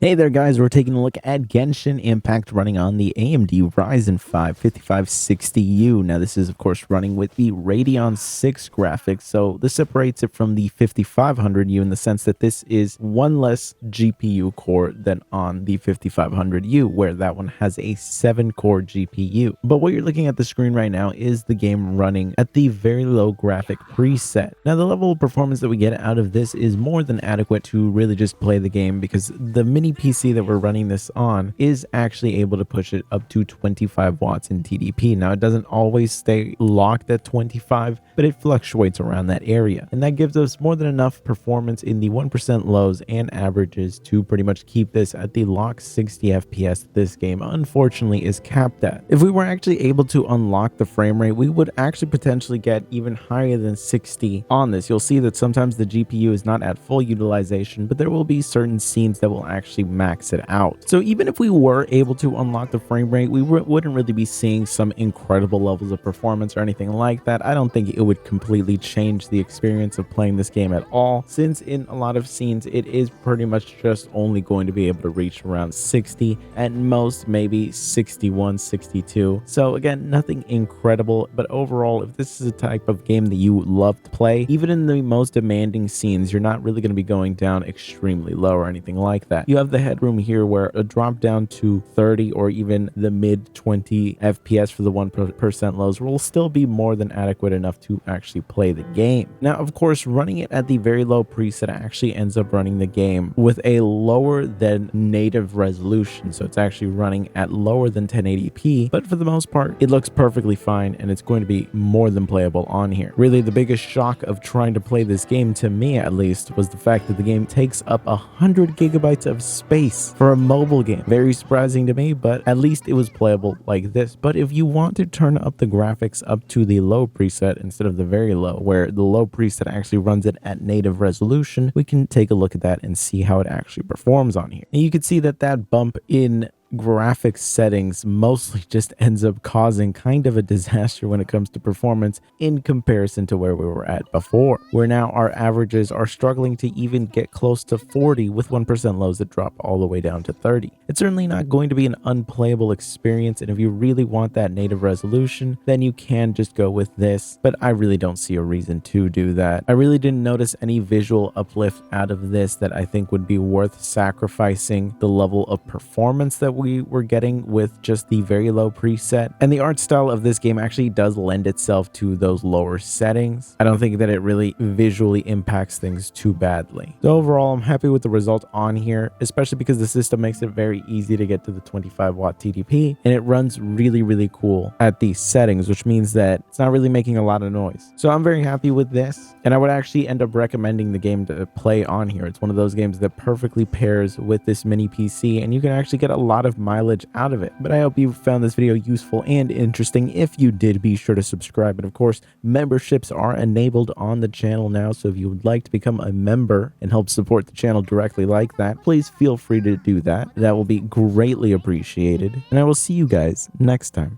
Hey there guys, we're taking a look at Genshin Impact running on the AMD Ryzen 5 5560U. Now this is of course running with the Radeon 6 graphics, so this separates it from the 5500U in the sense that this is one less GPU core than on the 5500U, where that one has a 7-core GPU. But what you're looking at the screen right now is the game running at the very low graphic preset. Now the level of performance that we get out of this is more than adequate to really just play the game, because the mini PC that we're running this on is actually able to push it up to 25 watts in TDP. Now it doesn't always stay locked at 25, but it fluctuates around that area, and that gives us more than enough performance in the 1% lows and averages to pretty much keep this at the locked 60 FPS that this game unfortunately is capped at. If we were actually able to unlock the frame rate, we would actually potentially get even higher than 60 on this. You'll see that sometimes the GPU is not at full utilization, but there will be certain scenes that will actually max it out. So even if we were able to unlock the frame rate, we wouldn't really be seeing some incredible levels of performance or anything like that. I don't think it would completely change the experience of playing this game at all, since in a lot of scenes it is pretty much just only going to be able to reach around 60, at most maybe 61, 62. So again, nothing incredible, but overall, if this is a type of game that you love to play, even in the most demanding scenes, you're not really going to be going down extremely low or anything like that. You have the headroom here where a drop down to 30 or even the mid 20 FPS for the 1% lows will still be more than adequate enough to actually play the game. Now, of course, running it at the very low preset actually ends up running the game with a lower than native resolution. So it's actually running at lower than 1080p, but for the most part, it looks perfectly fine and it's going to be more than playable on here. Really, the biggest shock of trying to play this game, to me at least, was the fact that the game takes up 100 gigabytes of space for a mobile game. Very surprising to me, but at least it was playable like this. But if you want to turn up the graphics up to the low preset instead of the very low, where the low preset actually runs it at native resolution, we can take a look at that and see how it actually performs on here. And you can see that that bump in graphics settings mostly just ends up causing kind of a disaster when it comes to performance in comparison to where we were at before, where now our averages are struggling to even get close to 40 with 1% lows that drop all the way down to 30. It's certainly not going to be an unplayable experience, and if you really want that native resolution, then you can just go with this, but I really don't see a reason to do that. I really didn't notice any visual uplift out of this that I think would be worth sacrificing the level of performance that we were getting with just the very low preset. And the art style of this game actually does lend itself to those lower settings. I don't think that it really visually impacts things too badly. So overall, I'm happy with the result on here, especially because the system makes it very easy to get to the 25 watt TDP, and it runs really cool at these settings, which means that it's not really making a lot of noise. So I'm very happy with this, and I would actually end up recommending the game to play on here. It's one of those games that perfectly pairs with this mini PC, and you can actually get a lot of mileage out of it. But I hope you found this video useful and interesting. If you did, be sure to subscribe, and of course, memberships are enabled on the channel now, so if you would like to become a member and help support the channel directly like that, please feel free to do that. That will be greatly appreciated, and I will see you guys next time.